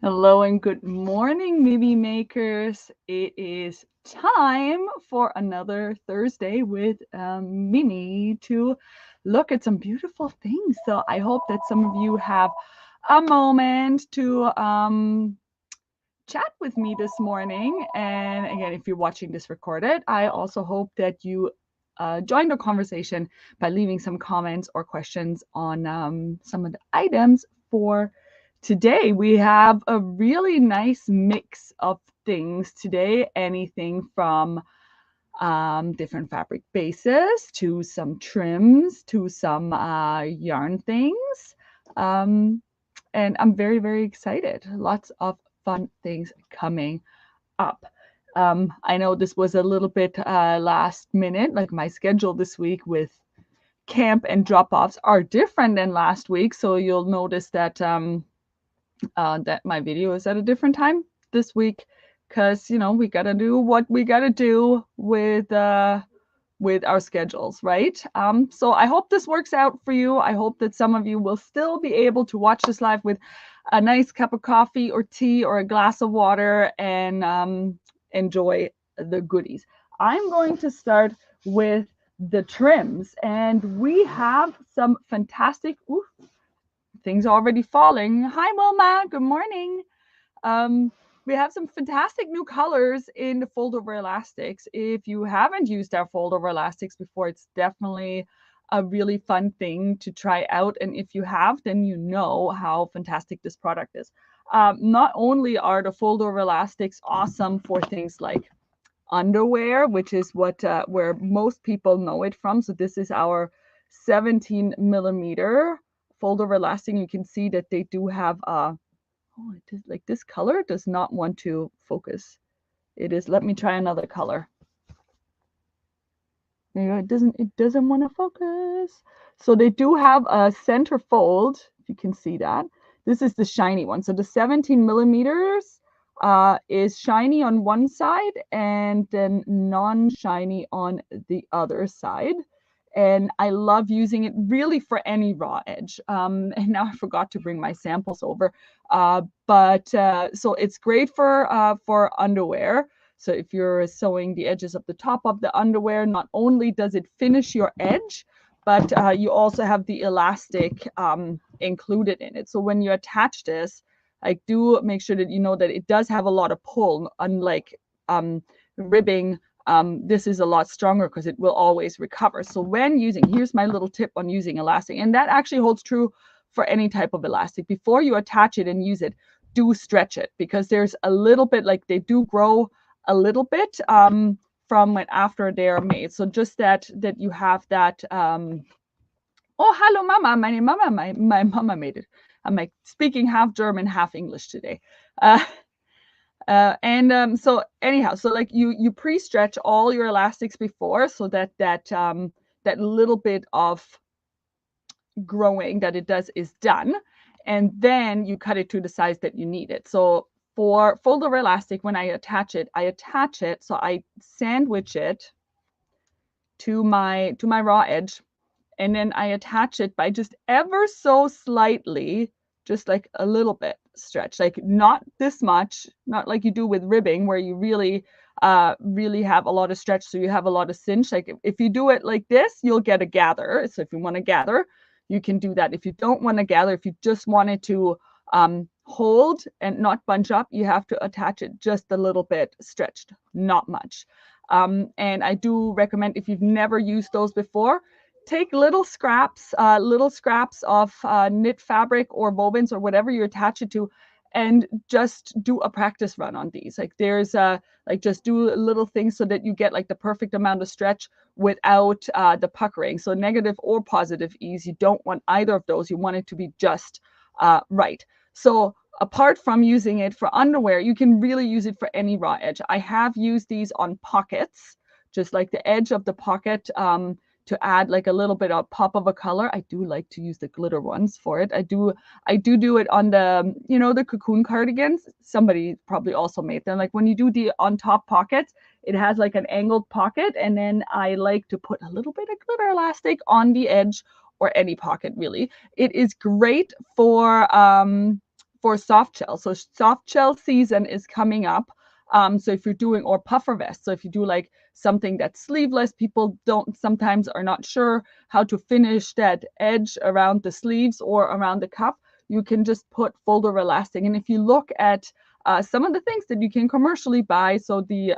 Hello and good morning, Mimi makers. It is time for another Thursday with Mimi to look at some beautiful things. So I hope that some of you have a moment to chat with me this morning. And again, if you're watching this recorded, I also hope that you join the conversation by leaving some comments or questions on some of the items for today. We have a really nice mix of things today, anything from different fabric bases to some trims to some yarn things. Um, and I'm very, very excited. Lots of fun things coming up. I know this was a little bit last minute, like my schedule this week with camp and drop-offs are different than last week. So you'll notice that that my video is at a different time this week because we gotta do what we gotta do with our schedules, right? So I hope this works out for you. I hope that some of you will still be able to watch this live with a nice cup of coffee or tea or a glass of water and enjoy the goodies. I'm going to start with the trims, and we have some fantastic things already falling. Hi, Wilma. Good morning. Um, we have some fantastic new colors in the fold over elastics. If you haven't used our fold over elastics before, it's definitely a really fun thing to try out. And if you have, then you know how fantastic this product is. Not only are the fold over elastics awesome for things like underwear, which is what where most people know it from. So this is our 17 millimeter fold over elastic. You can see that they do have oh, it is like this color does not want to focus. It is, let me try another color. There you go. It doesn't want to focus. So they do have a center fold, if you can see that. This is the shiny one. So the 17 millimeters is shiny on one side and then non-shiny on the other side. And I love using it really for any raw edge. And now I forgot to bring my samples over. So it's great for underwear. So if you're sewing the edges of the top of the underwear, not only does it finish your edge, but you also have the elastic included in it. So when you attach this, I do make sure that you know that it does have a lot of pull, unlike ribbing. This is a lot stronger because it will always recover. So when using, here's my little tip on using elastic, and that actually holds true for any type of elastic. Before you attach it and use it, do stretch it, because there's a little bit, like they do grow a little bit from when after they're made. So just that you have that. Oh, hello, Mama. My name Mama. My Mama made it. I'm like speaking half German, half English today. So anyhow, so like you pre-stretch all your elastics before, so that that little bit of growing that it does is done, and then you cut it to the size that you need it. So for fold over elastic, when I attach it, so I sandwich it to my raw edge, and then I attach it by just ever so slightly, just like a little bit stretch, like not this much, not like you do with ribbing where you really have a lot of stretch, so you have a lot of cinch. Like if you do it like this, you'll get a gather. So if you want to gather, you can do that. If you don't want to gather, if you just want it to hold and not bunch up, you have to attach it just a little bit stretched, not much. And I do recommend, if you've never used those before, take little scraps of knit fabric or bobins or whatever you attach it to, and just do a practice run on these. Like there's like just do little things so that you get like the perfect amount of stretch without the puckering. So negative or positive ease, you don't want either of those. You want it to be just right. So apart from using it for underwear, you can really use it for any raw edge. I have used these on pockets, just like the edge of the pocket, to add like a little bit of pop of a color. I do like to use the glitter ones for it. I do it on the, the cocoon cardigans. Somebody probably also made them. Like when you do the on top pockets, it has like an angled pocket, and then I like to put a little bit of glitter elastic on the edge, or any pocket really. It is great for for soft shell. So soft shell season is coming up. So if you're doing, or puffer vest, so if you do like something that's sleeveless, people sometimes are not sure how to finish that edge around the sleeves or around the cuff, you can just put folder elastic. And if you look at some of the things that you can commercially buy, so the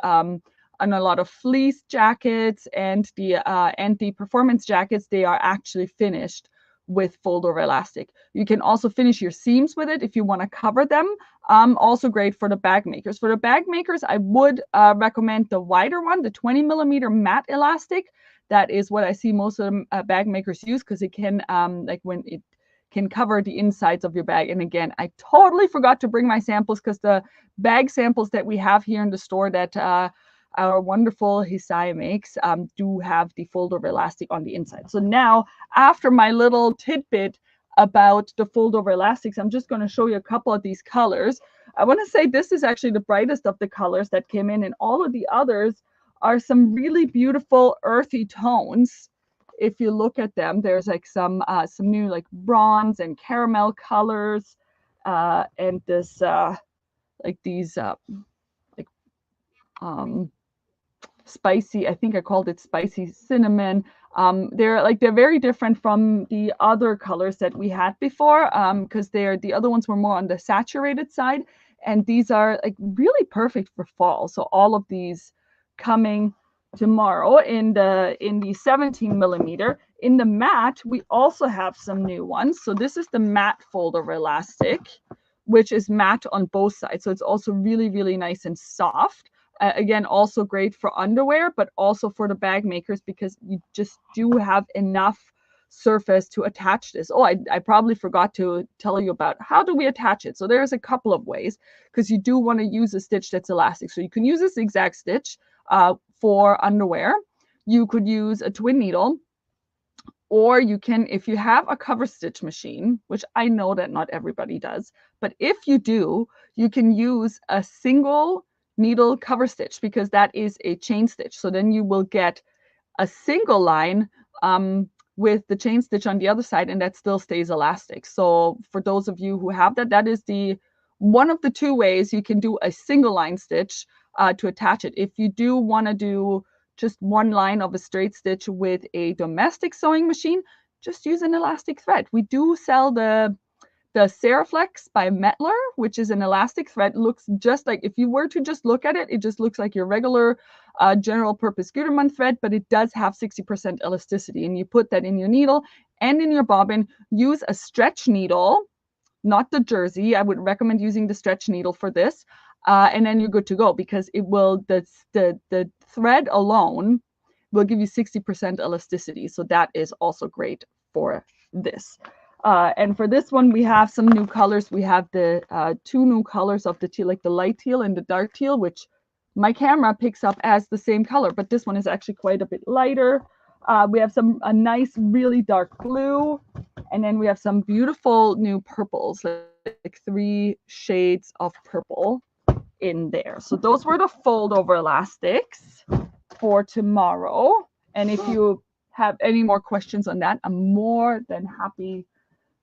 and a lot of fleece jackets and the performance jackets, they are actually finished with folder elastic. You can also finish your seams with it if you want to cover them. Also great for the bag makers. For the bag makers, I would recommend the wider one, the 20mm matte elastic. That is what I see most of the bag makers use, because it can, like when it can cover the insides of your bag. And again, I totally forgot to bring my samples, because the bag samples that we have here in the store that our wonderful Hisaya makes do have the folder elastic on the inside. So now, after my little tidbit about the folder elastics, I'm just going to show you a couple of these colors. I want to say this is actually the brightest of the colors that came in, and all of the others are some really beautiful earthy tones. If you look at them, there's like some new like bronze and caramel colors, and this like these like spicy, I think I called it spicy cinnamon. They're very different from the other colors that we had before, because the other ones were more on the saturated side, and these are like really perfect for fall. So all of these coming tomorrow in the 17mm. In the matte, we also have some new ones. So this is the matte folder elastic, which is matte on both sides. So it's also really, really nice and soft. Again, also great for underwear, but also for the bag makers, because you just do have enough surface to attach this. Oh, I probably forgot to tell you about how do we attach it. So there's a couple of ways, because you do want to use a stitch that's elastic. So you can use a zigzag stitch for underwear. You could use a twin needle, or you can, if you have a cover stitch machine, which I know that not everybody does, but if you do, you can use a single needle cover stitch, because that is a chain stitch. So then you will get a single line with the chain stitch on the other side, and that still stays elastic. So for those of you who have that, that is one of the two ways you can do a single line stitch to attach it. If you do want to do just one line of a straight stitch with a domestic sewing machine, just use an elastic thread. We do sell the Seraflex by Metler, which is an elastic thread. Looks just like, if you were to just look at it, it just looks like your regular general purpose Gutermann thread, but it does have 60% elasticity. And you put that in your needle and in your bobbin. Use a stretch needle, not the jersey. I would recommend using the stretch needle for this. And then you're good to go, because it will, the thread alone will give you 60% elasticity. So that is also great for this. And for this one, we have some new colors. We have the two new colors of the teal, like the light teal and the dark teal, which my camera picks up as the same color, but this one is actually quite a bit lighter. We have a nice, really dark blue, and then we have some beautiful new purples, like 3 shades of purple in there. So those were the fold over elastics for tomorrow. And if you have any more questions on that, I'm more than happy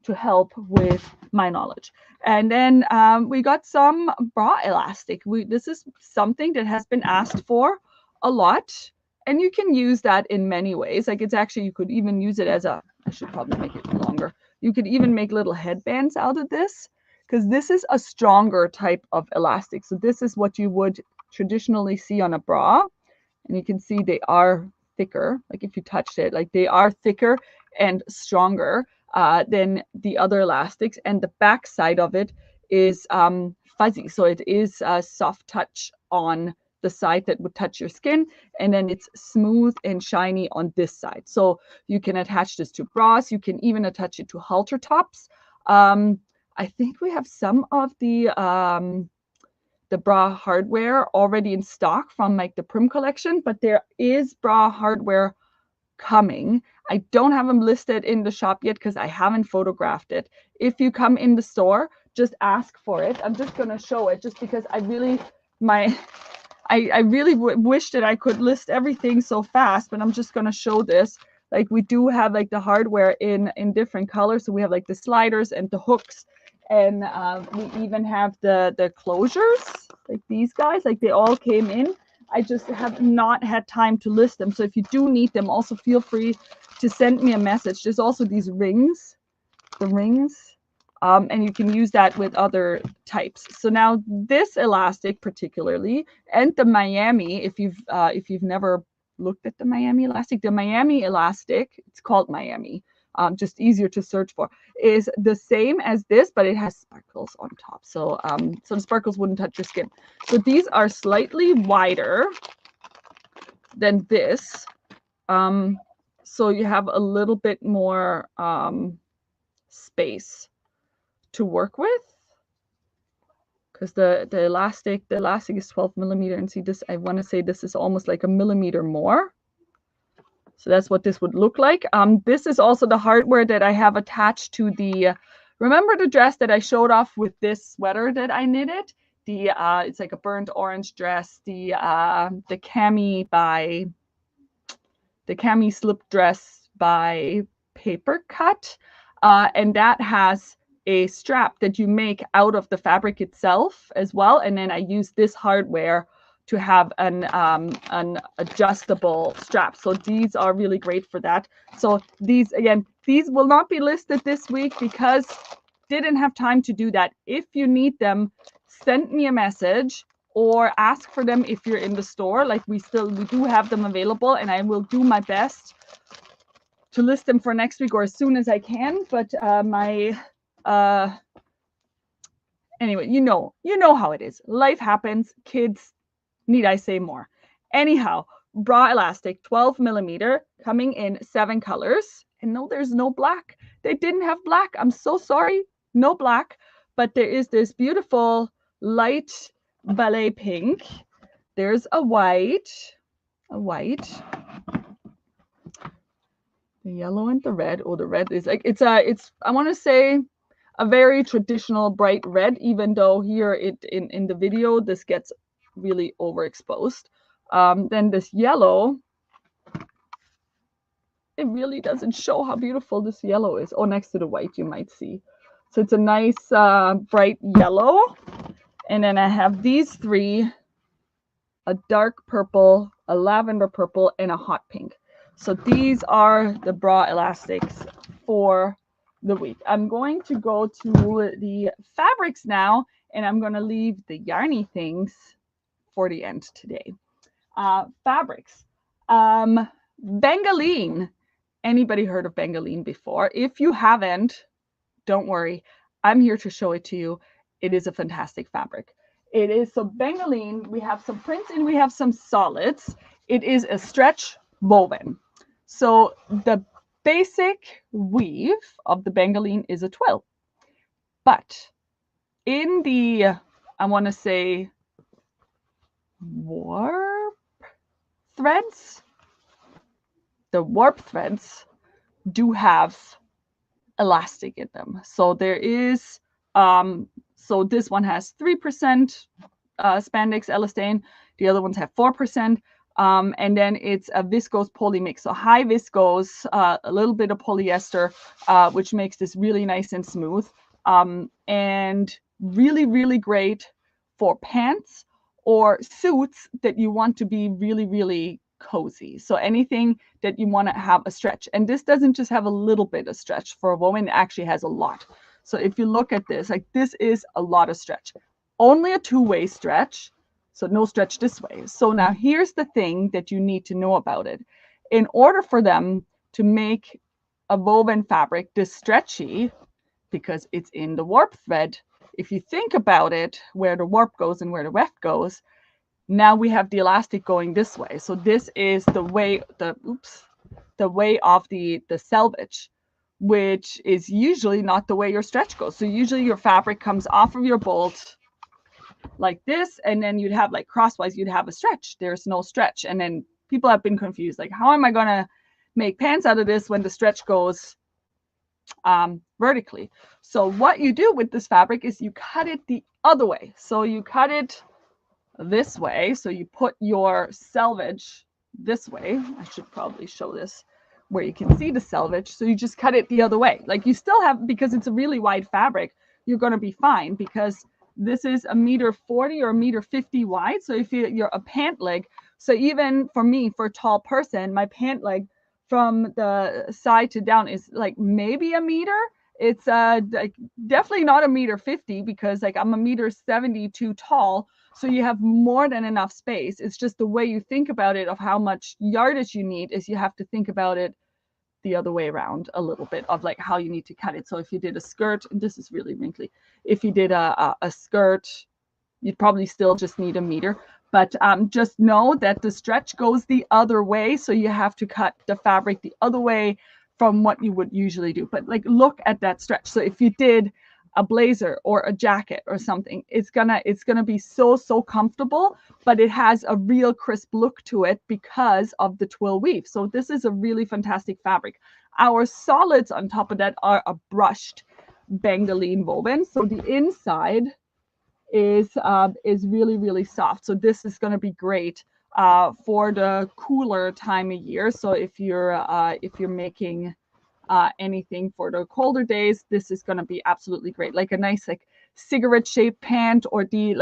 to help with my knowledge. And then we got some bra elastic. This is something that has been asked for a lot, and you can use that in many ways. Like, it's actually, you could even use it as I should probably make it longer. You could even make little headbands out of this, because this is a stronger type of elastic. So this is what you would traditionally see on a bra, and you can see they are thicker. Like, if you touched it, like, they are thicker and stronger than the other elastics, and the back side of it is fuzzy, so it is a soft touch on the side that would touch your skin, and then it's smooth and shiny on this side. So you can attach this to bras. You can even attach it to halter tops. I think we have some of the bra hardware already in stock from like the Prim collection, but there is bra hardware coming. I don't have them listed in the shop yet because I haven't photographed it. If you come in the store, just ask for it. I'm just going to show it just because I really wish that I could list everything so fast, but I'm just going to show this. Like, we do have like the hardware in different colors. So we have like the sliders and the hooks And we even have the closures, like these guys, like they all came in. I just have not had time to list them. So if you do need them, also feel free to send me a message. There's also these rings, the rings, and you can use that with other types. So now this elastic particularly, and the Miami, if you've never looked at the Miami elastic, it's called Miami, just easier to search for, is the same as this, but it has sparkles on top. So so the sparkles wouldn't touch your skin. So these are slightly wider than this. So you have a little bit more space to work with, because the elastic is 12 millimeter, and see this, I want to say this is almost like a millimeter more. So that's what this would look like. This is also the hardware that I have attached to the, remember the dress that I showed off with this sweater that I knitted? The it's like a burnt orange dress, the cami slip dress by Paper Cut, and that has a strap that you make out of the fabric itself as well, and then I use this hardware to have an adjustable strap. So these are really great for that. So these, again, these will not be listed this week because didn't have time to do that. If you need them, send me a message or ask for them if you're in the store. Like we do have them available, and I will do my best to list them for next week or as soon as I can. But anyway, you know how it is. Life happens. Kids, need I say more? Anyhow, bra elastic, 12 millimeter, coming in 7 colors. And no, there's no black. They didn't have black. I'm so sorry. No black. But there is this beautiful light ballet pink. There's a white, the yellow and the red. Oh, the red is like, it's I want to say a very traditional bright red, even though here in the video this gets really overexposed. Then this yellow, it really doesn't show how beautiful this yellow is. Oh, next to the white you might see. So it's a nice bright yellow. And then I have these three, a dark purple, a lavender purple, and a hot pink. So these are the bra elastics for the week. I'm going to go to the fabrics now, and I'm going to leave the yarny things for the end today. Fabrics. Bengaline. Anybody heard of Bengaline before? If you haven't, don't worry. I'm here to show it to you. It is a fantastic fabric. It is, so Bengaline, we have some prints and we have some solids. It is a stretch woven. So the basic weave of the Bengaline is a twill. But in the, I want to say, warp threads, the warp threads do have elastic in them. So there is, so this one has 3% spandex elastane, the other ones have 4%, and then it's a viscose poly mix. So high viscose, a little bit of polyester, which makes this really nice and smooth, and really, really great for pants or suits that you want to be really, really cozy. So anything that you want to have a stretch. And this doesn't just have a little bit of stretch. For a woman, it actually has a lot. So if you look at this, like this is a lot of stretch. Only a two-way stretch, so no stretch this way. So now here's the thing that you need to know about it. In order for them to make a woven fabric this stretchy, because it's in the warp thread, if you think about it, where the warp goes and where the weft goes, now we have the elastic going this way. So this is the way, the way of the selvage, which is usually not the way your stretch goes. So usually your fabric comes off of your bolt like this, and then you'd have like crosswise, you'd have a stretch. There's no stretch. And then people have been confused, like, how am I going to make pants out of this when the stretch goes vertically? So what you do with this fabric is you cut it the other way. So you cut it this way. So you put your selvage this way. I should probably show this where you can see the selvage. So you just cut it the other way. Like you still have, because it's a really wide fabric, you're going to be fine, because this is 1.40 m or 1.50 m wide. So if you're a pant leg, so even for me, for a tall person, my pant leg from the side to down is like maybe 1 meter. It's like definitely not 1.50 m, because like I'm 1.72 m too tall. So you have more than enough space. It's just the way you think about it of how much yardage you need is you have to think about it the other way around a little bit of like how you need to cut it. So if you did a skirt, and this is really wrinkly, if you did a skirt, you'd probably still just need 1 meter. But just know that the stretch goes the other way. So you have to cut the fabric the other way from what you would usually do. But like, look at that stretch. So if you did a blazer or a jacket or something, it's gonna be so comfortable, but it has a real crisp look to it because of the twill weave. So this is a really fantastic fabric. Our solids on top of that are a brushed Bengaline woven. So the inside is really soft. So this is going to be great for the cooler time of year. So if you're making anything for the colder days, this is going to be absolutely great. Like a nice like cigarette shaped pant, or the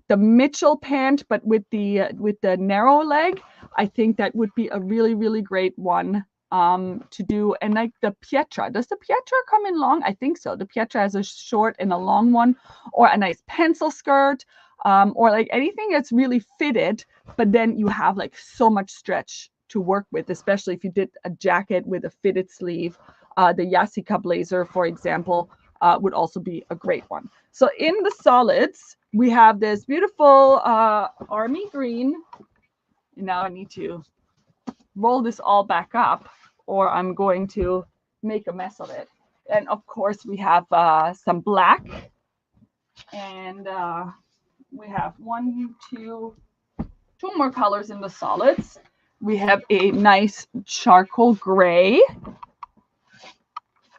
Mitchell pant, but with the narrow leg. I think that would be a really great one to do. And like the Pietra, does the Pietra come in long? I think so. The Pietra has a short and a long one, or a nice pencil skirt, or like anything that's really fitted, but then you have like so much stretch to work with, especially if you did a jacket with a fitted sleeve. The Yasica blazer, for example, would also be a great one. So in the solids, we have this beautiful army green. Now I need to roll this all back up, or I'm going to make a mess of it. And of course, we have some black, and we have two more colors in the solids. We have a nice charcoal gray,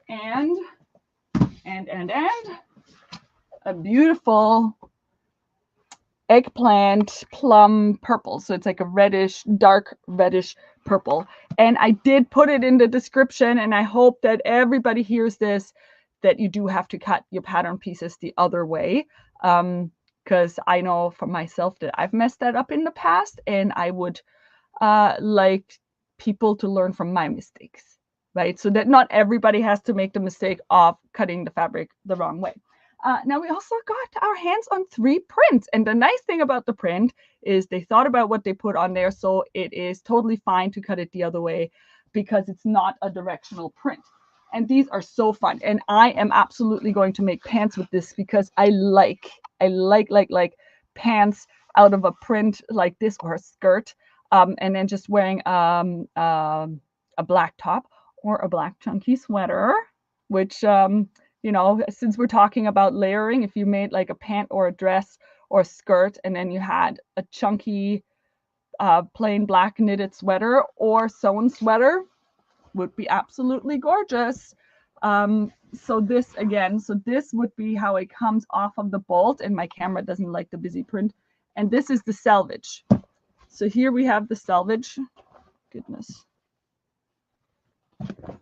and a beautiful eggplant plum purple. So it's like a dark reddish purple. And I did put it in the description, and I hope that everybody hears this, that you do have to cut your pattern pieces the other way. Because I know for myself that I've messed that up in the past, and I would like people to learn from my mistakes, right? So that not everybody has to make the mistake of cutting the fabric the wrong way. Now we also got our hands on 3 prints, and the nice thing about the print is they thought about what they put on there, so it is totally fine to cut it the other way because it's not a directional print. And these are so fun, and I am absolutely going to make pants with this because I like pants out of a print like this, or a skirt, and then just wearing a black top or a black chunky sweater, which you know, since we're talking about layering, if you made like a pant or a dress or a skirt, and then you had a chunky plain black knitted sweater or sewn sweater, would be absolutely gorgeous. So this would be how it comes off of the bolt, and my camera doesn't like the busy print. And this is the selvage. So here we have the selvage. Goodness.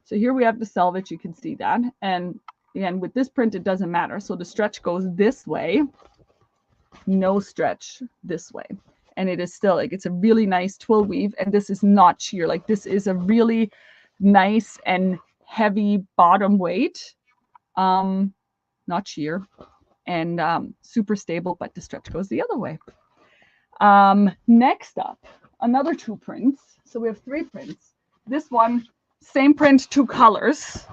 So here we have the selvage, you can see that. And again, with this print, it doesn't matter. So the stretch goes this way, no stretch this way. And it is still like, it's a really nice twill weave. And this is not sheer. Like, this is a really nice and heavy bottom weight, not sheer, and super stable, but the stretch goes the other way. Next up, another 2 prints. So we have 3 prints. This one, same print, 2 colors.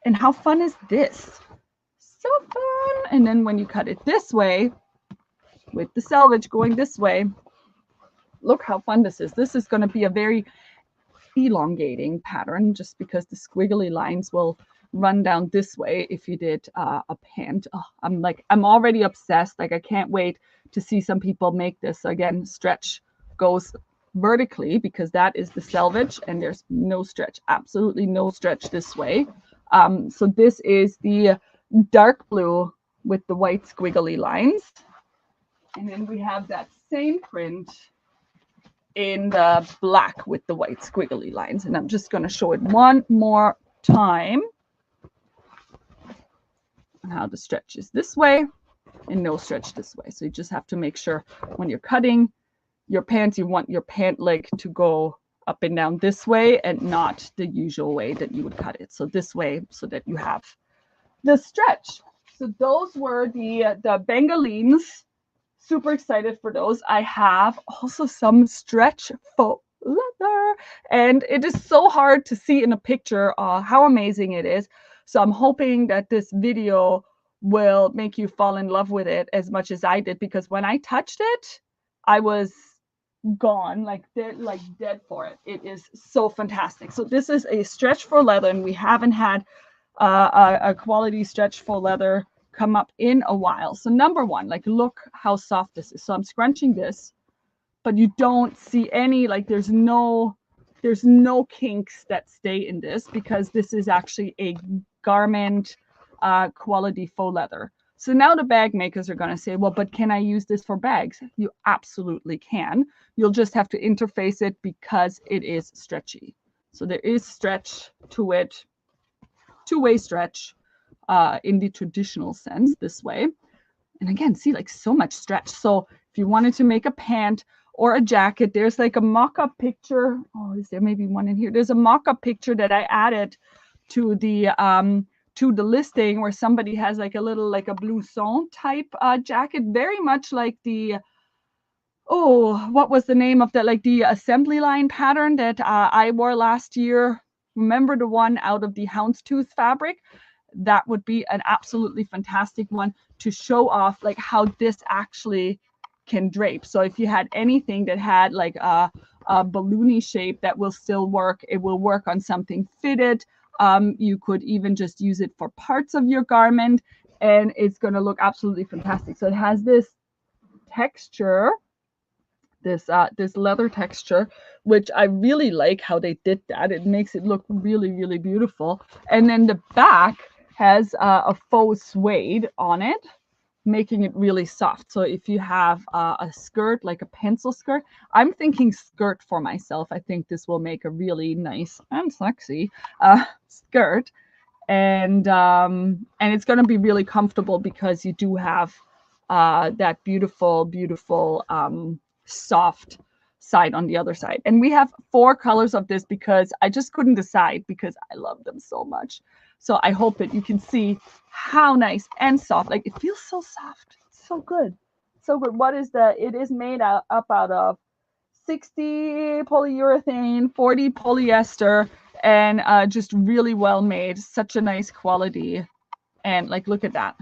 And how fun is this? So fun. And then when you cut it this way, with the selvage going this way, look how fun this is. This is going to be a very elongating pattern, just because the squiggly lines will run down this way if you did a pant. Oh, I'm already obsessed. Like, I can't wait to see some people make this. So again, stretch goes vertically because that is the selvage, and there's no stretch, absolutely no stretch this way. So this is the dark blue with the white squiggly lines. And then we have that same print in the black with the white squiggly lines. And I'm just going to show it one more time. on how the stretch is this way and no stretch this way. So you just have to make sure when you're cutting your pants, you want your pant leg to go up and down this way and not the usual way that you would cut it. So this way, so that you have the stretch. So those were the Bengalines. Super excited for those. I have also some Stretch Faux Leather, and it is so hard to see in a picture how amazing it is. So I'm hoping that this video will make you fall in love with it as much as I did, because when I touched it, I was gone, like dead for it. It is so fantastic. So this is a Stretch Faux Leather, and we haven't had a quality Stretch Faux Leather come up in a while. So number one, like, look how soft this is. So I'm scrunching this, but you don't see any, like, there's no kinks that stay in this, because this is actually a garment quality faux leather. So now the bag makers are going to say, well, but can I use this for bags? You absolutely can. You'll just have to interface it because it is stretchy. So there is stretch to it, two-way stretch in the traditional sense this way. And again, see, like, so much stretch. So if you wanted to make a pant or a jacket, there's like a mock-up picture. Oh, is there maybe one in here? There's a mock-up picture that I added to the listing, where somebody has like a little, like a blouson type jacket, very much like the, oh, what was the name of that? Like the assembly line pattern that I wore last year. Remember the one out of the houndstooth fabric? That would be an absolutely fantastic one to show off like how this actually can drape. So if you had anything that had like a balloony shape, that will still work. It will work on something fitted. You could even just use it for parts of your garment, and it's going to look absolutely fantastic. So it has this texture, this leather texture, which I really like how they did that. It makes it look really, really beautiful. And then the back has a faux suede on it, making it really soft. So if you have a skirt, like a pencil skirt, I'm thinking skirt for myself. I think this will make a really nice and sexy skirt. And it's going to be really comfortable, because you do have that beautiful, beautiful soft side on the other side. And we have 4 colors of this, because I just couldn't decide, because I love them so much. So I hope that you can see how nice and soft, like, it feels so soft, so good, so good. What is it is made up out of 60 polyurethane, 40 polyester, and just really well made, such a nice quality. And like, look at that.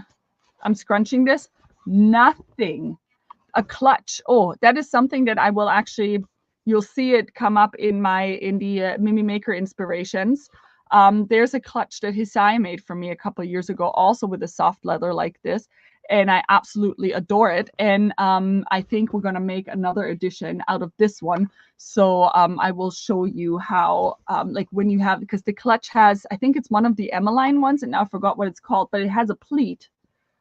I'm scrunching this, nothing. A clutch. Oh, that is something that I will actually, you'll see it come up in the Mimi Maker inspirations. There's a clutch that Hisai made for me a couple of years ago, also with a soft leather like this, and I absolutely adore it. And I think we're going to make another edition out of this one. So I will show you how, like, when you have, because the clutch has, I think it's one of the Emmeline ones, and now I forgot what it's called, but it has a pleat.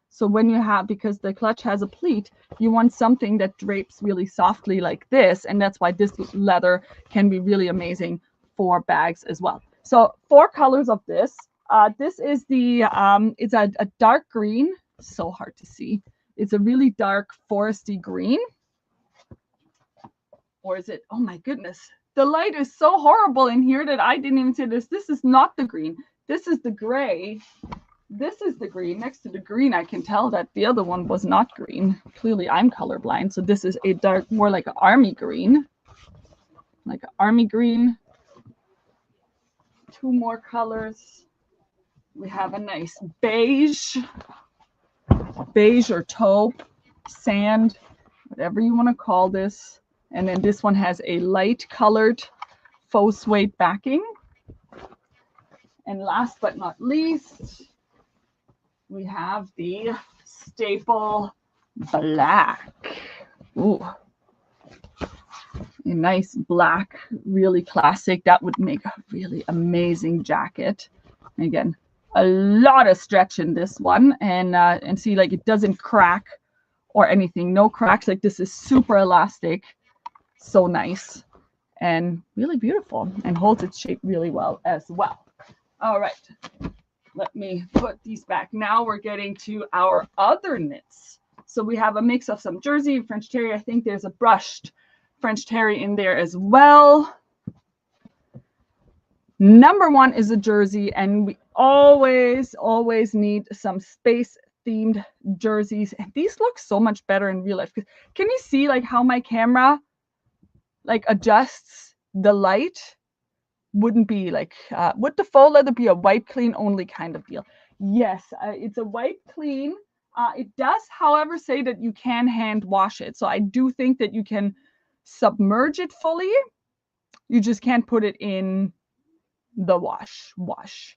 So when you have, because the clutch has a pleat, you want something that drapes really softly like this. And that's why this leather can be really amazing for bags as well. So 4 colors of this. This is the, it's a dark green, so hard to see. It's a really dark foresty green. Or is it, oh my goodness. The light is so horrible in here that I didn't even see this. This is not the green. This is the gray. This is the green. Next to the green, I can tell that the other one was not green. Clearly, I'm colorblind. So this is a dark, more like an army green. Like an army green. 2 more colors. We have a nice beige or taupe, sand, whatever you want to call this. And then this one has a light colored faux suede backing. And last but not least, we have the staple black. Ooh, a nice black, really classic. That would make a really amazing jacket. And again, a lot of stretch in this one, and see, like, it doesn't crack or anything. No cracks. Like, this is super elastic, so nice and really beautiful, and holds its shape really well as well. All right. let me put these back. Now we're getting to our other knits. So we have a mix of some jersey and French terry. I think there's a brushed French terry in there as well. Number one is a jersey, and we always need some space themed jerseys. And these look so much better in real life. Can you see like how my camera like adjusts the light? Wouldn't be like, would the faux leather be a wipe clean only kind of deal? Yes, it's a wipe clean. It does, however, say that you can hand wash it. So I do think that you can submerge it fully. You just can't put it in the wash.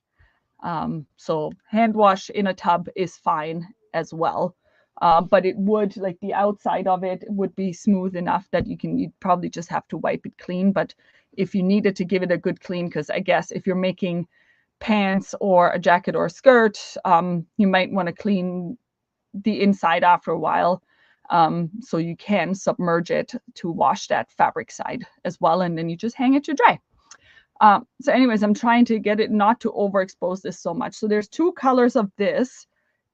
So hand wash in a tub is fine as well. But it would, like the outside of it would be smooth enough that you'd probably just have to wipe it clean. But if you needed to give it a good clean, because I guess if you're making pants or a jacket or a skirt, you might want to clean the inside after a while. So you can submerge it to wash that fabric side as well. And then you just hang it to dry. So anyways, I'm trying to get it not to overexpose this so much. So there's two colors of this.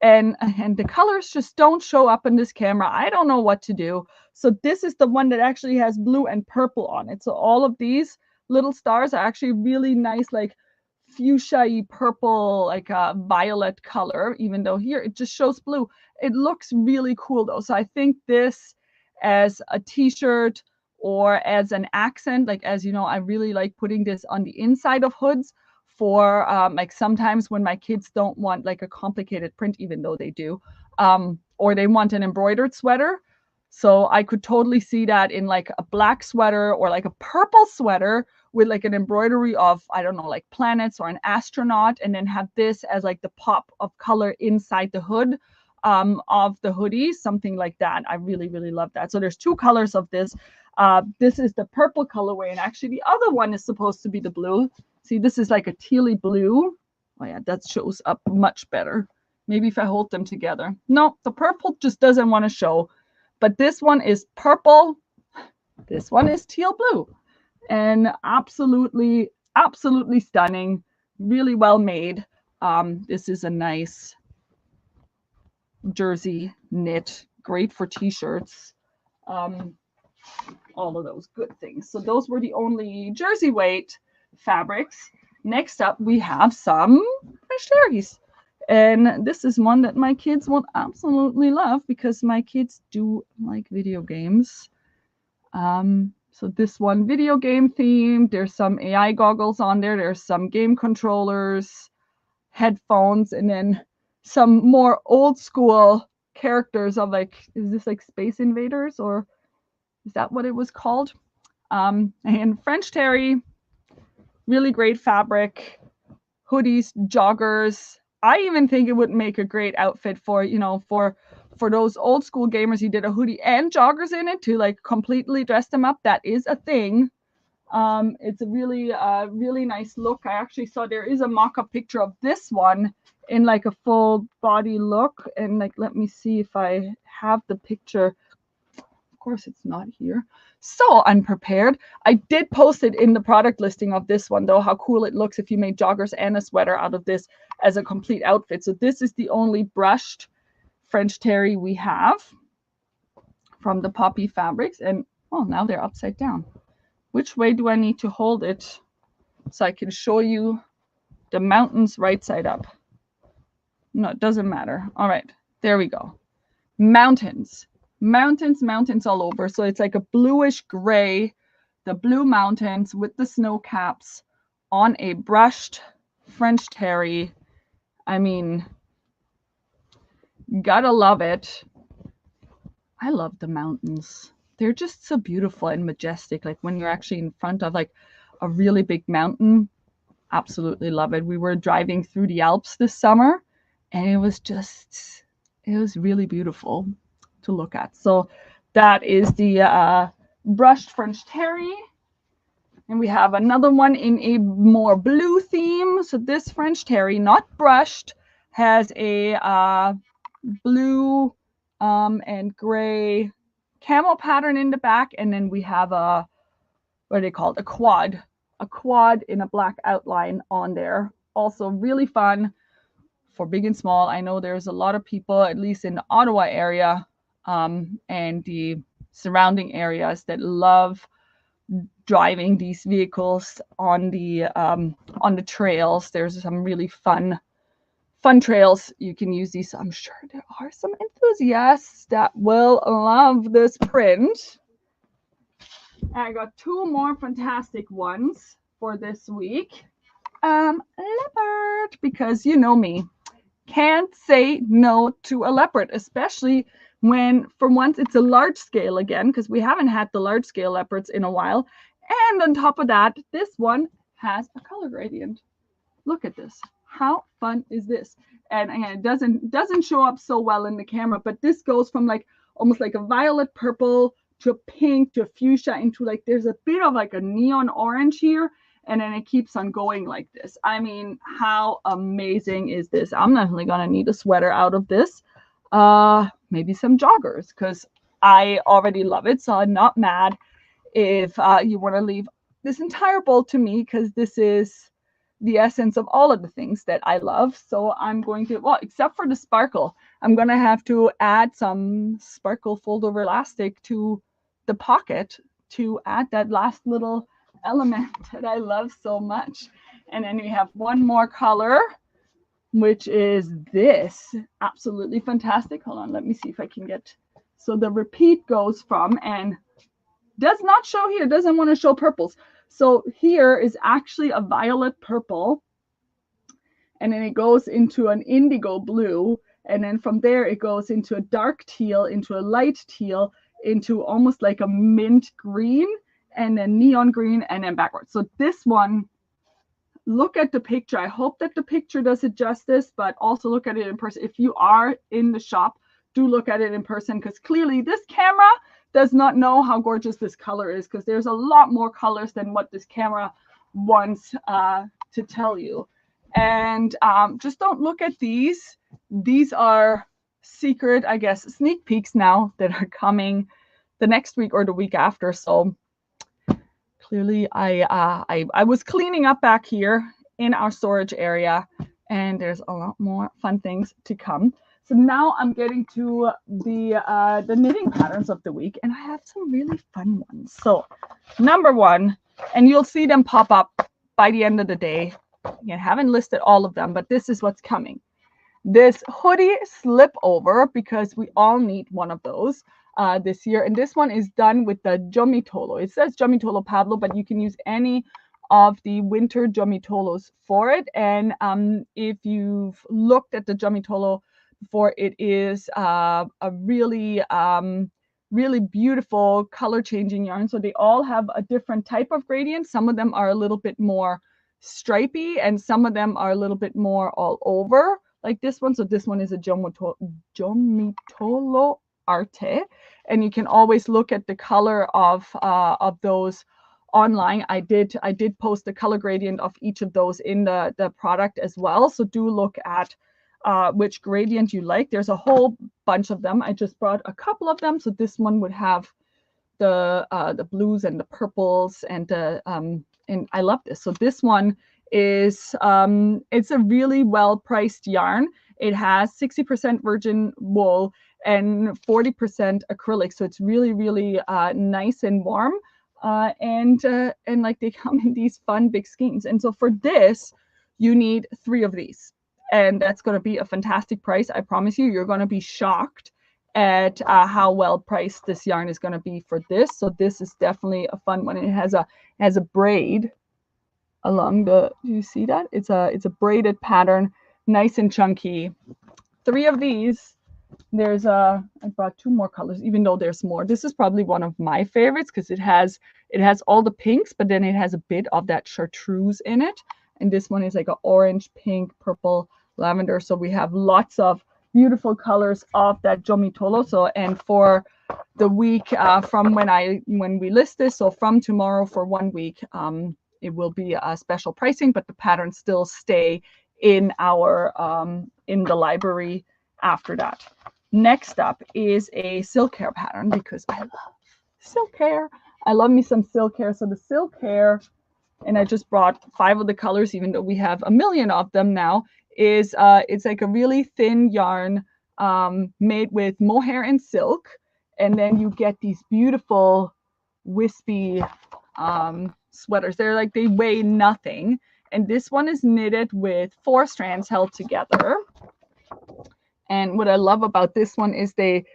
And the colors just don't show up in this camera. I don't know what to do. So this is the one that actually has blue and purple on it. So all of these little stars are actually really nice, like fuchsia-y purple, like a violet color, even though here it just shows blue. It looks really cool though. So I think this as a t-shirt or as an accent, like, as you know, I really like putting this on the inside of hoods for like sometimes when my kids don't want like a complicated print, even though they do, or they want an embroidered sweater. So I could totally see that in like a black sweater or like a purple sweater with like an embroidery of, I don't know, like planets or an astronaut, and then have this as like the pop of color inside the hood of the hoodie, something like that. I really love that. So there's two colors of this. This is the purple colorway, and actually the other one is supposed to be the blue. See, this is like a tealy blue. Oh yeah, that shows up much better. Maybe if I hold them together. No, the purple just doesn't want to show. But this one is purple. This one is teal blue. And absolutely stunning. Really well made. This is a nice jersey knit. Great for t-shirts. All of those good things. So those were the only jersey weight fabrics. Next up, we have some French terries. And this is one that my kids will absolutely love because my kids do like video games. So this one, video game themed. There's some AI goggles on there. There's some game controllers, headphones, and then some more old school characters of like, is this like Space Invaders, or is that what it was called? And French terry, really great fabric, hoodies, joggers. I even think it would make a great outfit for, you know, for those old school gamers. You did a hoodie and joggers in it to like completely dress them up. That is a thing. It's a really nice look. I actually saw there is a mock-up picture of this one in like a full body look. And like, let me see if I have the picture. Of course, it's not here. So unprepared. I did post it in the product listing of this one, though, how cool it looks if you made joggers and a sweater out of this as a complete outfit. So this is the only brushed French terry we have from the Poppy Fabrics. And oh, now they're upside down. Which way do I need to hold it so I can show you the mountains right side up? No, it doesn't matter. All right, there we go. Mountains all over. So it's like a bluish gray, the blue mountains with the snow caps on a brushed French terry. I mean, gotta love it. I love the mountains. They're just so beautiful and majestic. Like when you're actually in front of like a really big mountain, absolutely love it. We were driving through the Alps this summer, and it was really beautiful to look at. So that is the brushed French terry. And we have another one in a more blue theme. So this French terry, not brushed, has a blue and gray camel pattern in the back. And then we have a, what are they called? A quad in a black outline on there. Also really fun. for big and small. I know there's a lot of people, at least in the Ottawa area and the surrounding areas, that love driving these vehicles on the trails. There's some really fun trails you can use these. I'm sure there are some enthusiasts that will love this print. I got two more fantastic ones for this week. Leopard, because you know me, can't say no to a leopard, especially when for once it's a large scale again, because we haven't had the large scale leopards in a while. And on top of that, this one has a color gradient. Look at this. How fun is this? And again, it doesn't show up so well in the camera, but this goes from like almost like a violet purple to a pink to a fuchsia into like, there's a bit of like a neon orange here. And then it keeps on going like this. I mean, how amazing is this? I'm definitely going to need a sweater out of this. Maybe some joggers, because I already love it. So I'm not mad if you want to leave this entire bowl to me, because this is the essence of all of the things that I love. So I'm going to, well, except for the sparkle, I'm going to have to add some sparkle fold over elastic to the pocket to add that last little element that I love so much. And then we have one more color, which is this. Absolutely fantastic. Hold on, let me see if I can get, so the repeat goes from, and does not show here, doesn't want to show purples. So here is actually a violet purple, and then it goes into an indigo blue, and then from there it goes into a dark teal, into a light teal, into almost like a mint green, and then neon green, and then backwards. So this one, look at the picture. I hope that the picture does it justice, but also look at it in person. If you are in the shop, do look at it in person, because clearly this camera does not know how gorgeous this color is, because there's a lot more colors than what this camera wants to tell you. And just don't look at these. These are secret, I guess, sneak peeks now that are coming the next week or the week after. So clearly I was cleaning up back here in our storage area, and there's a lot more fun things to come. So now I'm getting to the knitting patterns of the week, and I have some really fun ones. So number one, and you'll see them pop up by the end of the day. I haven't listed all of them, but this is what's coming. This hoodie slip over, because we all need one of those this year. And this one is done with the Jomitolo. It says Jomitolo Pablo, but you can use any of the winter Jomitolos for it. And if you've looked at the Jomitolo before, it is a really, really beautiful color changing yarn. So they all have a different type of gradient. Some of them are a little bit more stripy, and some of them are a little bit more all over, like this one. So this one is a Jomitolo Arte, and you can always look at the color of those online. I did post the color gradient of each of those in the product as well. So do look at which gradient you like. There's a whole bunch of them. I just brought a couple of them. So this one would have the blues and the purples, and and I love this. So this one is it's a really well priced yarn. It has 60% virgin wool and 40% acrylic, so it's really, really nice and warm, and like they come in these fun big skeins. And so for this, you need 3 of these, and that's going to be a fantastic price. I promise you, you're going to be shocked at how well priced this yarn is going to be for this. So this is definitely a fun one. It has a braid along the, do you see that? It's a braided pattern, nice and chunky. 3 of these. There's I brought 2 more colors, even though there's more. This is probably one of my favorites, because it has all the pinks, but then it has a bit of that chartreuse in it. And this one is like an orange, pink, purple, lavender. So we have lots of beautiful colors of that Jomitolo. So, and for the week from when we list this, so from tomorrow for 1 week, it will be a special pricing, but the patterns still stay in our in the library after that. Next up is a silk hair pattern, because I love silk hair. I love me some silk hair. So the silk hair, and I just brought 5 of the colors, even though we have a million of them now, is it's like a really thin yarn made with mohair and silk, and then you get these beautiful wispy sweaters. They're like, they weigh nothing, and this one is knitted with 4 strands held together. And what I love about this one is they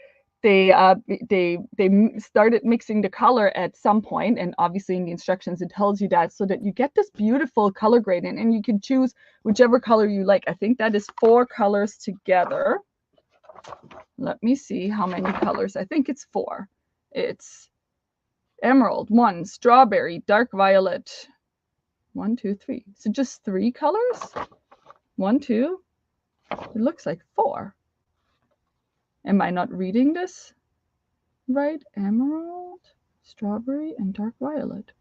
started mixing the color at some point, and obviously in the instructions it tells you that, so that you get this beautiful color gradient, and you can choose whichever color you like. I think that is 4 colors together. Let me see how many colors. I think it's 4. It's emerald, 1, strawberry, dark violet, 1, 2, 3. So just 3 colors. 1, 2. It looks like 4. Am I not reading this right? Emerald, strawberry, and dark violet.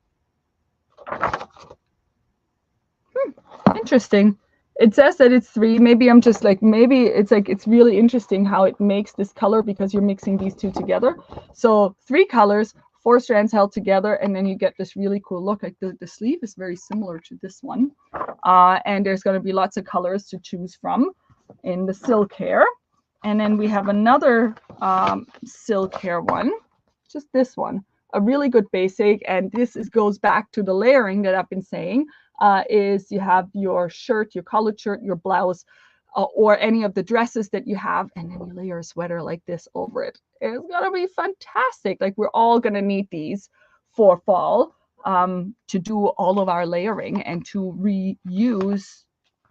Interesting. It says that it's 3. Maybe I'm just like, maybe it's like, it's really interesting how it makes this color because you're mixing these 2 together. So 3 colors, 4 strands held together, and then you get this really cool look. Like the sleeve is very similar to this one. And there's going to be lots of colors to choose from in the silk hair. And then we have another silk hair one, just this one, a really good basic. And this goes back to the layering that I've been saying, is you have your shirt, your collared shirt, your blouse, or any of the dresses that you have, and then you layer a sweater like this over it. It's going to be fantastic. Like, we're all going to need these for fall to do all of our layering and to reuse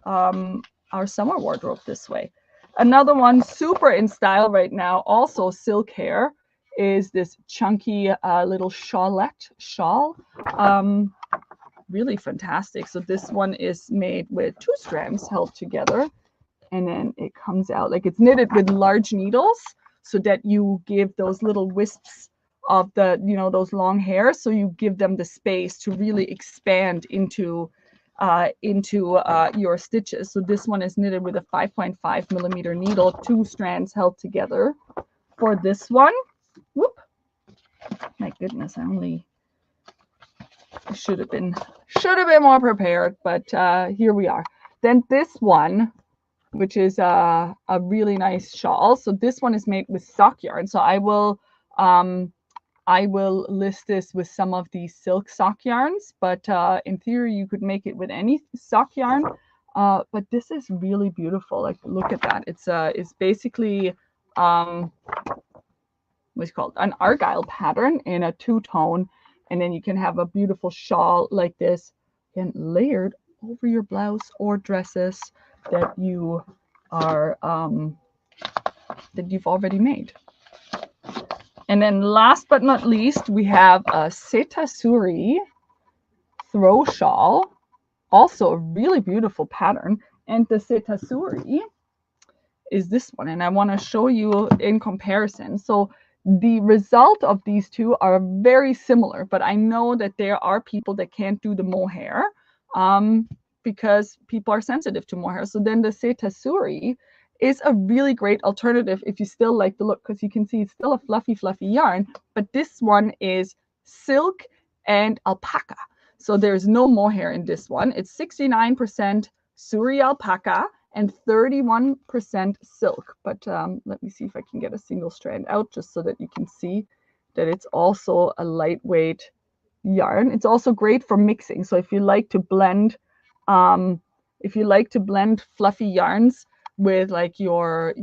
our summer wardrobe this way. Another one super in style right now, also silk hair, is this chunky little shawlette shawl. Really fantastic. So this one is made with 2 strands held together, and then it comes out like it's knitted with large needles, so that you give those little wisps of the, you know, those long hairs, so you give them the space to really expand into your stitches. So this one is knitted with a 5.5 millimeter needle, 2 strands held together for this one. Whoop! My goodness, I should have been more prepared, but here we are. Then this one, which is a really nice shawl. So this one is made with sock yarn. So I will list this with some of these silk sock yarns, but in theory you could make it with any sock yarn. But this is really beautiful. Like, look at that. It's basically what's called an argyle pattern in a 2-tone, and then you can have a beautiful shawl like this, and layered over your blouse or dresses that you are that you've already made. And then last but not least, we have a Setasuri throw shawl, also a really beautiful pattern. And the Setasuri is this one, and I want to show you in comparison. So the result of these 2 are very similar, but I know that there are people that can't do the mohair because people are sensitive to mohair. So then the Setasuri is a really great alternative if you still like the look, because you can see it's still a fluffy yarn, but this one is silk and alpaca. So there's no mohair in this one. It's 69% suri alpaca and 31% silk. But let me see if I can get a single strand out just so that you can see that it's also a lightweight yarn. It's also great for mixing. So if you like to blend, fluffy yarns with like your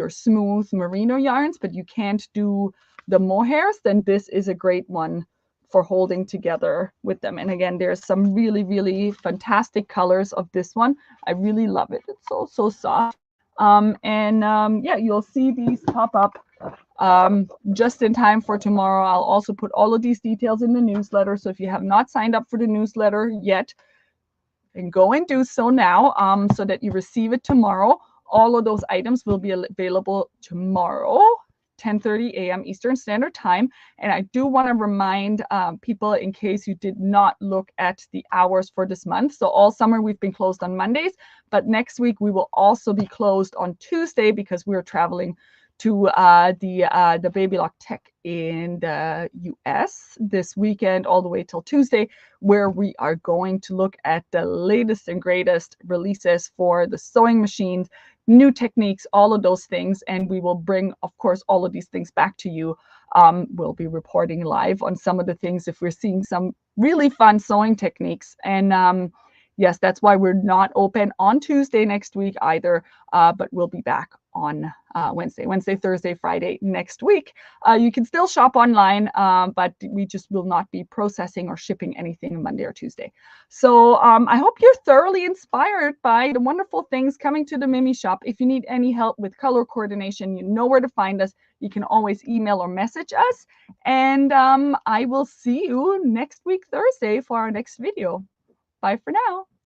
smooth merino yarns, but you can't do the mohairs, then this is a great one for holding together with them. And again, there's some really, really fantastic colors of this one. I really love it. It's so soft. Yeah, you'll see these pop up just in time for tomorrow. I'll also put all of these details in the newsletter. So if you have not signed up for the newsletter yet, and go and do so now, so that you receive it tomorrow. All of those items will be available tomorrow, 10:30 a.m. Eastern Standard Time. And I do want to remind people, in case you did not look at the hours for this month. So all summer we've been closed on Mondays, but next week we will also be closed on Tuesday because we're traveling to the Baby Lock Tech in the US this weekend all the way till Tuesday, where we are going to look at the latest and greatest releases for the sewing machines, new techniques, all of those things. And we will bring, of course, all of these things back to you. We'll be reporting live on some of the things if we're seeing some really fun sewing techniques. And yes, that's why we're not open on Tuesday next week either, but we'll be back on Wednesday, Thursday, Friday next week. You can still shop online, but we just will not be processing or shipping anything Monday or Tuesday. So I hope you're thoroughly inspired by the wonderful things coming to the Mimi shop. If you need any help with color coordination, you know where to find us. You can always email or message us. And I will see you next week, Thursday, for our next video. Bye for now.